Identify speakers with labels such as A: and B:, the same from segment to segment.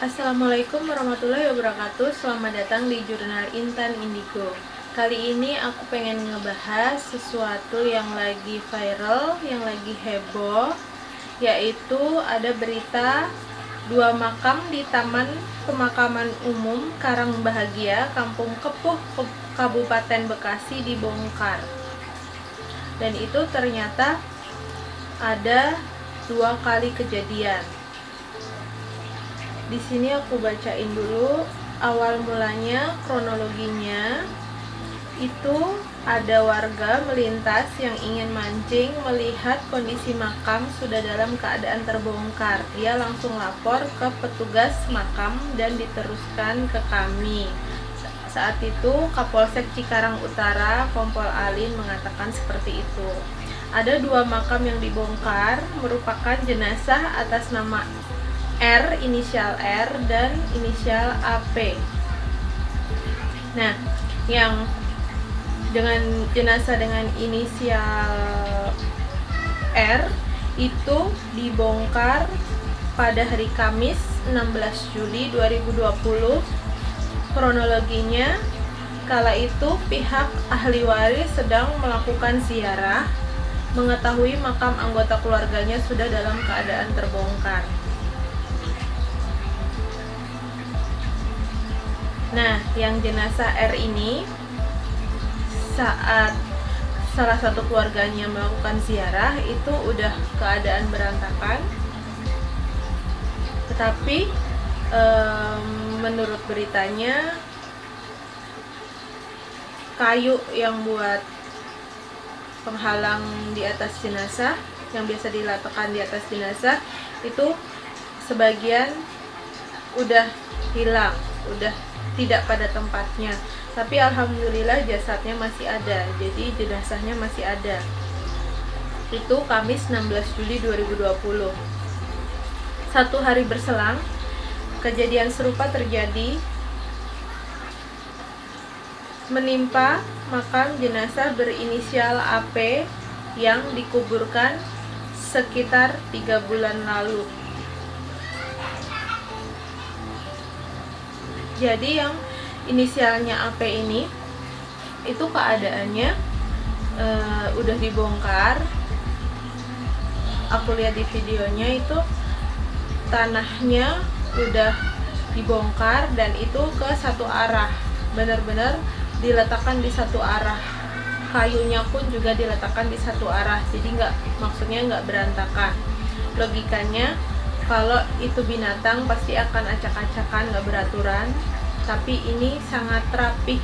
A: Assalamualaikum warahmatullahi wabarakatuh. Selamat datang di Jurnal Intan Indigo. Kali ini aku pengen ngebahas sesuatu yang lagi viral, yang lagi heboh, yaitu ada berita 2 makam di Taman Pemakaman Umum Karang Bahagia, Kampung Kepuh, Kabupaten Bekasi dibongkar. Dan itu ternyata ada 2 kali kejadian. Di sini aku bacain dulu awal mulanya, kronologinya. Itu ada warga melintas yang ingin mancing, melihat kondisi makam sudah dalam keadaan terbongkar. Dia langsung lapor ke petugas makam dan diteruskan ke kami. Saat itu Kapolsek Cikarang Utara, Kompol Alin, mengatakan seperti itu. Ada 2 makam yang dibongkar, merupakan jenazah atas nama R, inisial R, dan inisial AP. Nah, yang dengan jenazah dengan inisial R itu dibongkar pada hari Kamis 16 Juli 2020. Kronologinya, kala itu pihak ahli waris sedang melakukan ziarah, mengetahui makam anggota keluarganya sudah dalam keadaan terbongkar. Nah, yang jenazah R ini, saat salah satu keluarganya melakukan ziarah, itu udah keadaan berantakan. Tetapi menurut beritanya, kayu yang buat penghalang di atas jenazah, yang biasa diletakkan di atas jenazah, itu sebagian udah hilang, udah tidak pada tempatnya. Tapi alhamdulillah jasadnya masih ada, jadi jenazahnya masih ada. Itu Kamis 16 Juli 2020. 1 hari berselang, kejadian serupa terjadi menimpa makam jenazah berinisial AP yang dikuburkan sekitar 3 bulan lalu. Jadi yang inisialnya AP ini, itu keadaannya udah dibongkar. Aku lihat di videonya itu tanahnya udah dibongkar dan itu ke satu arah, benar-benar diletakkan di satu arah. Kayunya pun juga diletakkan di satu arah, jadi maksudnya nggak berantakan. Logikanya, kalau itu binatang pasti akan acak-acakan, nggak beraturan. Tapi ini sangat rapih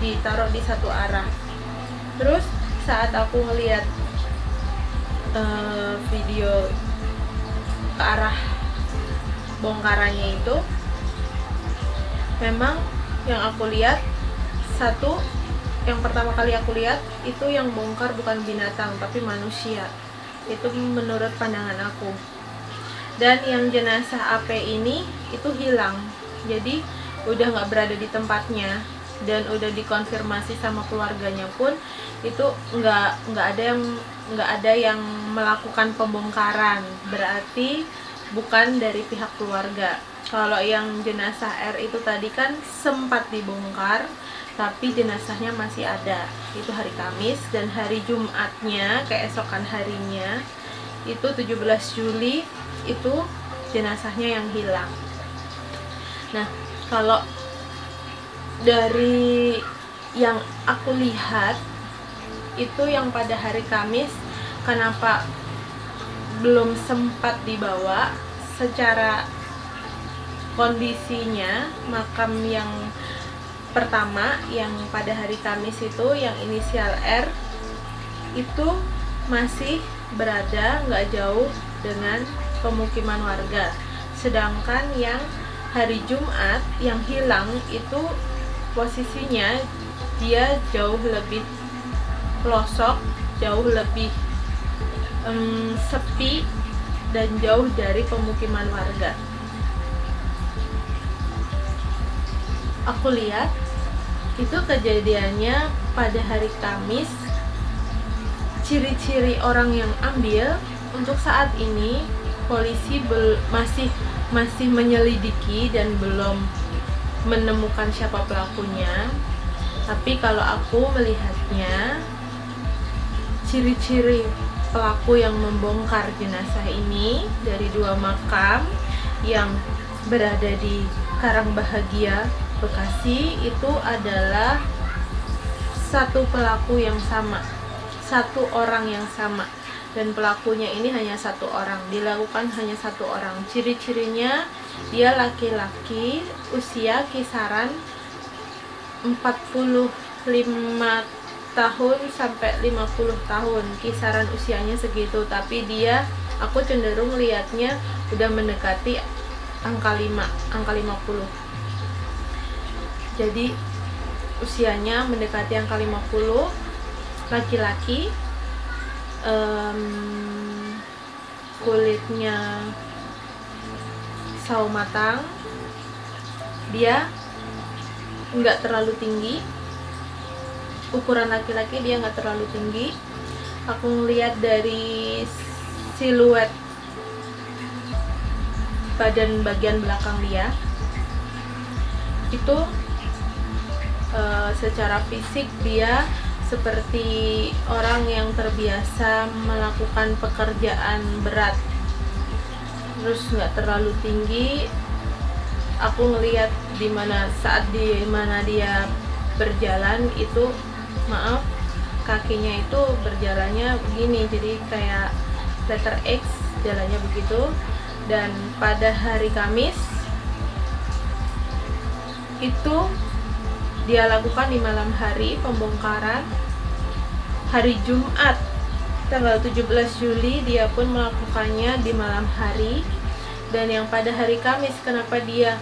A: ditaruh di satu arah. Terus saat aku ngelihat video ke arah bongkarannya itu, memang yang aku lihat, yang pertama kali aku lihat itu yang bongkar bukan binatang tapi manusia. Itu menurut pandangan aku. Dan yang jenazah AP ini itu hilang, jadi udah nggak berada di tempatnya, dan udah dikonfirmasi sama keluarganya pun itu nggak ada yang melakukan pembongkaran, berarti bukan dari pihak keluarga. Kalau yang jenazah R itu tadi kan sempat dibongkar tapi jenazahnya masih ada, itu hari Kamis. Dan hari Jumatnya, keesokan harinya, itu 17 Juli, itu jenazahnya yang hilang. Nah, kalau dari yang aku lihat itu yang pada hari Kamis, kenapa belum sempat dibawa? Secara kondisinya, makam yang pertama yang pada hari Kamis itu, yang inisial R, itu masih berada nggak jauh dengan pemukiman warga. Sedangkan yang hari Jumat yang hilang itu posisinya dia jauh lebih pelosok, jauh lebih sepi, dan jauh dari pemukiman warga. Aku lihat itu kejadiannya pada hari Kamis. Ciri-ciri orang yang ambil, untuk saat ini polisi masih masih menyelidiki dan belum menemukan siapa pelakunya. Tapi kalau aku melihatnya, ciri-ciri pelaku yang membongkar jenazah ini dari 2 makam yang berada di Karangbahagia, Bekasi, itu adalah satu pelaku yang sama, satu orang yang sama, dan pelakunya ini hanya satu orang, dilakukan hanya satu orang. Ciri-cirinya dia laki-laki, usia kisaran 45 tahun sampai 50 tahun, kisaran usianya segitu. Tapi dia, aku cenderung lihatnya udah mendekati angka 5, angka 50. Jadi usianya mendekati angka 50, laki-laki, kulitnya sawo matang, dia nggak terlalu tinggi, ukuran laki-laki dia nggak terlalu tinggi. Aku ngeliat dari siluet badan bagian belakang dia itu secara fisik dia seperti orang yang terbiasa melakukan pekerjaan berat, terus nggak terlalu tinggi. Aku ngelihat saat dia berjalan itu, maaf, kakinya itu berjalannya begini, jadi kayak letter X jalannya begitu. Dan pada hari Kamis itu dia lakukan di malam hari pembongkaran. Hari Jumat tanggal 17 Juli dia pun melakukannya di malam hari. Dan yang pada hari Kamis, kenapa dia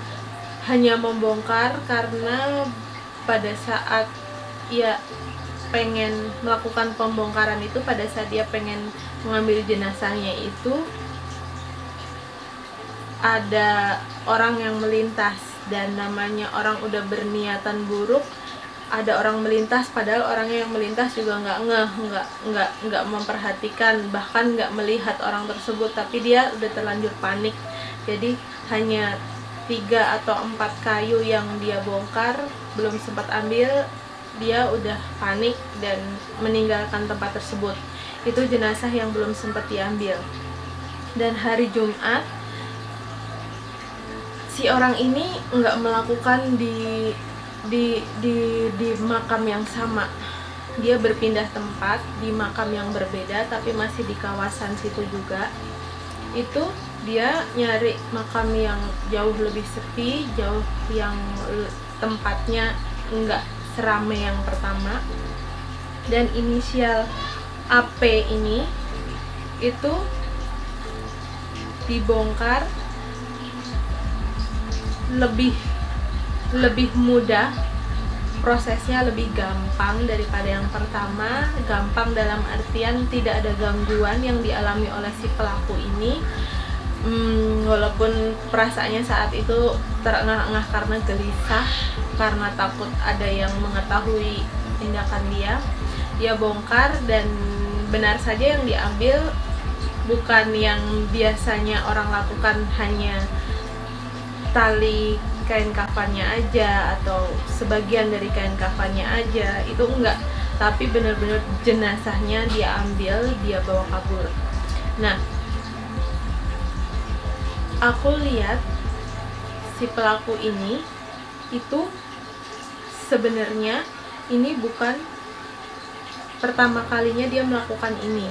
A: hanya membongkar? Karena pada saat ia pengen melakukan pembongkaran itu, pada saat dia pengen mengambil jenazahnya itu, ada orang yang melintas. Dan namanya orang udah berniatan buruk, ada orang melintas, padahal orangnya yang melintas juga nggak memperhatikan, bahkan nggak melihat orang tersebut, tapi dia udah terlanjur panik. Jadi hanya 3 atau 4 kayu yang dia bongkar, belum sempat ambil, dia udah panik dan meninggalkan tempat tersebut. Itu jenazah yang belum sempat diambil. Dan hari Jumat si orang ini nggak melakukan di makam yang sama. Dia berpindah tempat di makam yang berbeda, tapi masih di kawasan situ juga. Itu dia nyari makam yang jauh lebih sepi, jauh yang tempatnya nggak serame yang pertama. Dan inisial AP ini itu dibongkar lebih mudah, prosesnya lebih gampang daripada yang pertama. Gampang dalam artian tidak ada gangguan yang dialami oleh si pelaku ini. Walaupun perasaannya saat itu terengah-engah karena gelisah, karena takut ada yang mengetahui tindakan dia bongkar. Dan benar saja yang diambil bukan yang biasanya orang lakukan, hanya tali kain kafannya aja atau sebagian dari kain kafannya aja, itu enggak, tapi benar-benar jenazahnya dia ambil, dia bawa kabur. Nah, aku lihat si pelaku ini itu sebenarnya ini bukan pertama kalinya dia melakukan ini,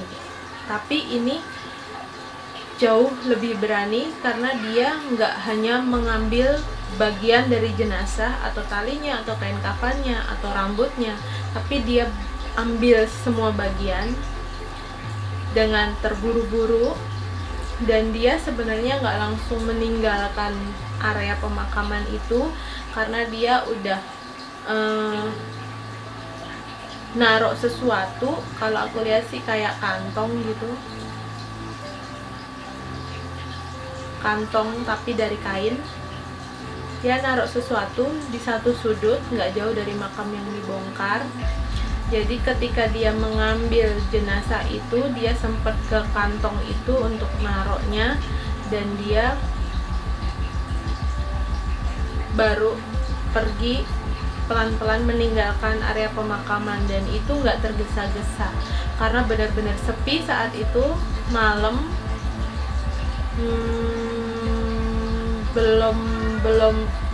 A: tapi ini jauh lebih berani karena dia nggak hanya mengambil bagian dari jenazah atau talinya atau kain kafannya atau rambutnya, tapi dia ambil semua bagian dengan terburu-buru. Dan dia sebenarnya nggak langsung meninggalkan area pemakaman itu karena dia udah naruh sesuatu. Kalau aku lihat sih kayak kantong gitu, kantong tapi dari kain. Dia naruh sesuatu di satu sudut nggak jauh dari makam yang dibongkar. Jadi ketika dia mengambil jenazah itu, dia sempat ke kantong itu untuk naruhnya, dan dia baru pergi pelan-pelan meninggalkan area pemakaman, dan itu nggak tergesa-gesa karena benar-benar sepi saat itu, malam.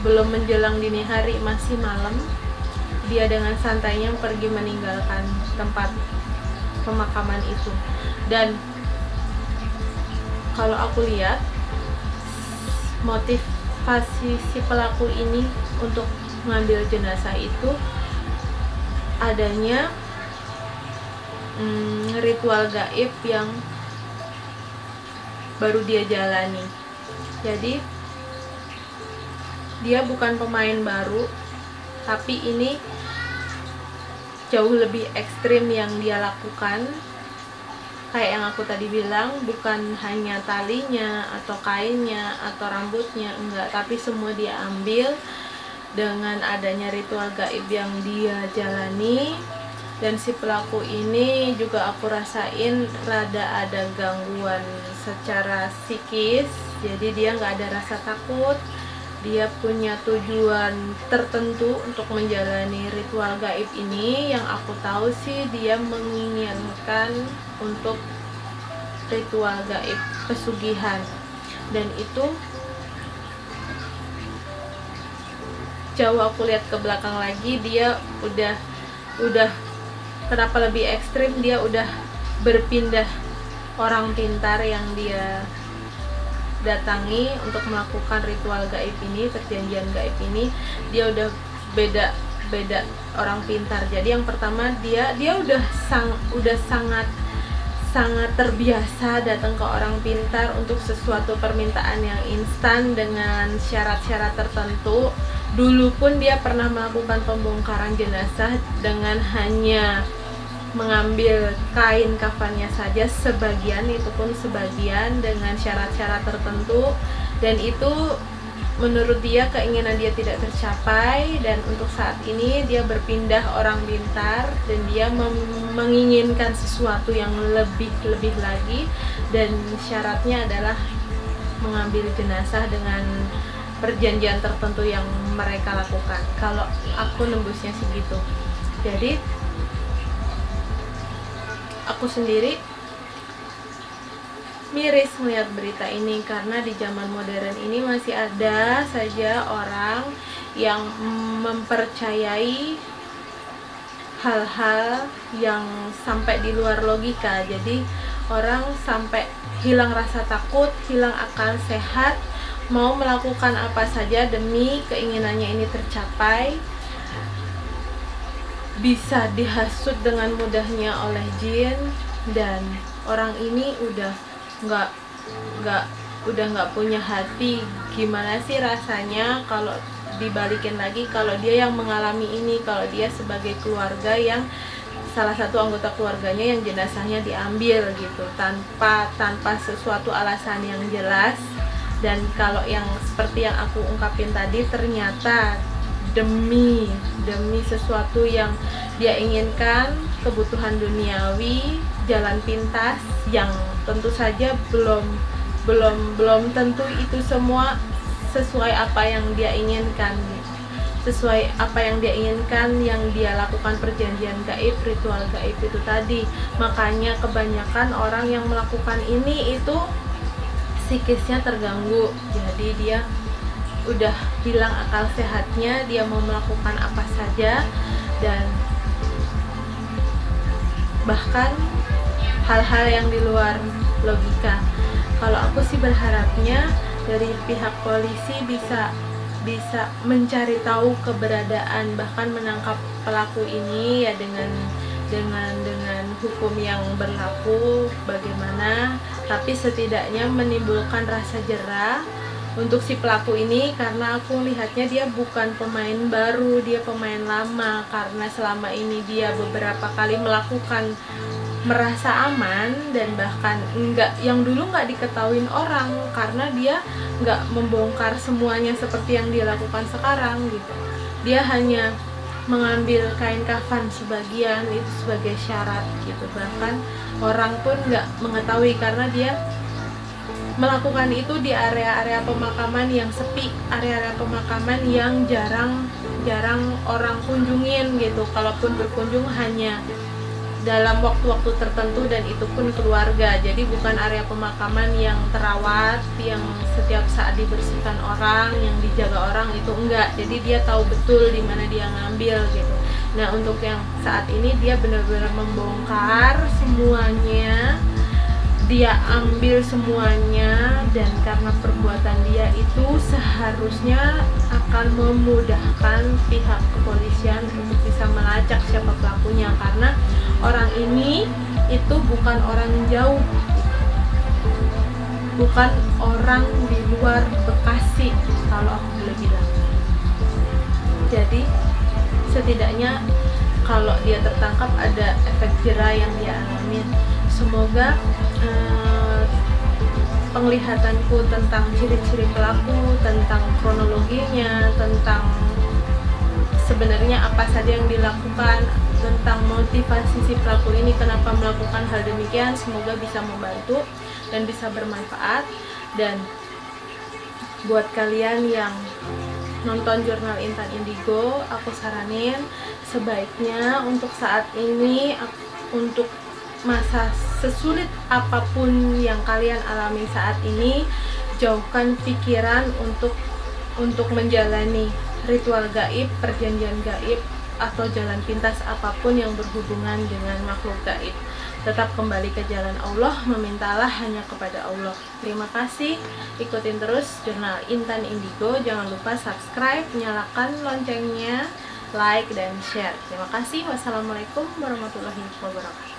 A: Belum menjelang dini hari, masih malam. Dia dengan santainya pergi meninggalkan tempat pemakaman itu. Dan kalau aku lihat motivasi si pelaku ini untuk mengambil jenazah itu adanya ritual gaib yang baru dia jalani. Jadi dia bukan pemain baru, tapi ini jauh lebih ekstrim yang dia lakukan. Kayak yang aku tadi bilang, bukan hanya talinya atau kainnya atau rambutnya, enggak, tapi semua dia ambil dengan adanya ritual gaib yang dia jalani. Dan si pelaku ini juga aku rasain rada ada gangguan secara psikis, jadi dia nggak ada rasa takut. Dia punya tujuan tertentu untuk menjalani ritual gaib ini. Yang aku tahu sih dia menginginkan untuk ritual gaib pesugihan, dan itu jauh aku lihat ke belakang lagi, dia udah kenapa lebih ekstrim, dia udah berpindah orang pintar yang dia datangi untuk melakukan ritual gaib ini, perjanjian gaib ini. Dia udah beda orang pintar. Jadi yang pertama dia udah sangat terbiasa datang ke orang pintar untuk sesuatu permintaan yang instan dengan syarat-syarat tertentu. Dulu pun dia pernah melakukan pembongkaran jenazah dengan hanya mengambil kain kafannya saja, sebagian, itu pun sebagian dengan syarat-syarat tertentu, dan itu menurut dia keinginan dia tidak tercapai. Dan untuk saat ini dia berpindah orang pintar dan dia menginginkan sesuatu yang lebih lagi, dan syaratnya adalah mengambil jenazah dengan perjanjian tertentu yang mereka lakukan. Kalau aku nembusnya segitu. Jadi aku sendiri miris melihat berita ini, karena di zaman modern ini masih ada saja orang yang mempercayai hal-hal yang sampai di luar logika. Jadi orang sampai hilang rasa takut, hilang akal sehat, mau melakukan apa saja demi keinginannya ini tercapai. Bisa dihasut dengan mudahnya oleh jin, dan orang ini udah nggak punya hati. Gimana sih rasanya kalau dibalikin lagi, kalau dia yang mengalami ini, kalau dia sebagai keluarga yang salah satu anggota keluarganya yang jenazahnya diambil gitu tanpa sesuatu alasan yang jelas. Dan kalau yang seperti yang aku ungkapin tadi, ternyata demi sesuatu yang dia inginkan, kebutuhan duniawi, jalan pintas yang tentu saja belum tentu itu semua sesuai apa yang dia inginkan, sesuai apa yang dia inginkan, yang dia lakukan perjanjian gaib, ritual gaib itu tadi. Makanya kebanyakan orang yang melakukan ini itu psikisnya terganggu. Jadi dia udah hilang akal sehatnya, dia mau melakukan apa saja, dan bahkan hal-hal yang di luar logika. Kalau aku sih berharapnya dari pihak polisi bisa mencari tahu keberadaan, bahkan menangkap pelaku ini ya dengan hukum yang berlaku bagaimana, tapi setidaknya menimbulkan rasa jerah untuk si pelaku ini, karena aku lihatnya dia bukan pemain baru, dia pemain lama. Karena selama ini dia beberapa kali melakukan merasa aman, dan bahkan yang dulu nggak diketahuin orang, karena dia nggak membongkar semuanya seperti yang dia lakukan sekarang gitu. Dia hanya mengambil kain kafan sebagian, itu sebagai syarat gitu. Bahkan orang pun nggak mengetahui, karena dia melakukan itu di area-area pemakaman yang sepi, area-area pemakaman yang jarang orang kunjungin gitu. Kalaupun berkunjung hanya dalam waktu-waktu tertentu dan itu pun keluarga. Jadi bukan area pemakaman yang terawat, yang setiap saat dibersihkan orang, yang dijaga orang, itu enggak. Jadi dia tahu betul di mana dia ngambil gitu. Nah, untuk yang saat ini dia benar-benar membongkar semuanya. Dia ambil semuanya, dan karena perbuatan dia itu seharusnya akan memudahkan pihak kepolisian untuk bisa melacak siapa pelakunya, karena orang ini itu bukan orang jauh, bukan orang di luar Bekasi kalau aku boleh bilang. Jadi setidaknya kalau dia tertangkap ada efek jera yang dia alamin. Semoga penglihatanku tentang ciri-ciri pelaku, tentang kronologinya, tentang sebenarnya apa saja yang dilakukan, tentang motivasi si pelaku ini kenapa melakukan hal demikian, semoga bisa membantu dan bisa bermanfaat. Dan buat kalian yang nonton Jurnal Intan Indigo, aku saranin sebaiknya untuk saat ini, untuk masa sesulit apapun yang kalian alami saat ini, jauhkan pikiran untuk menjalani ritual gaib, perjanjian gaib, atau jalan pintas apapun yang berhubungan dengan makhluk gaib. Tetap kembali ke jalan Allah, memintalah hanya kepada Allah. Terima kasih, ikutin terus Jurnal Intan Indigo. Jangan lupa subscribe, nyalakan loncengnya, like, dan share. Terima kasih. Wassalamualaikum warahmatullahi wabarakatuh.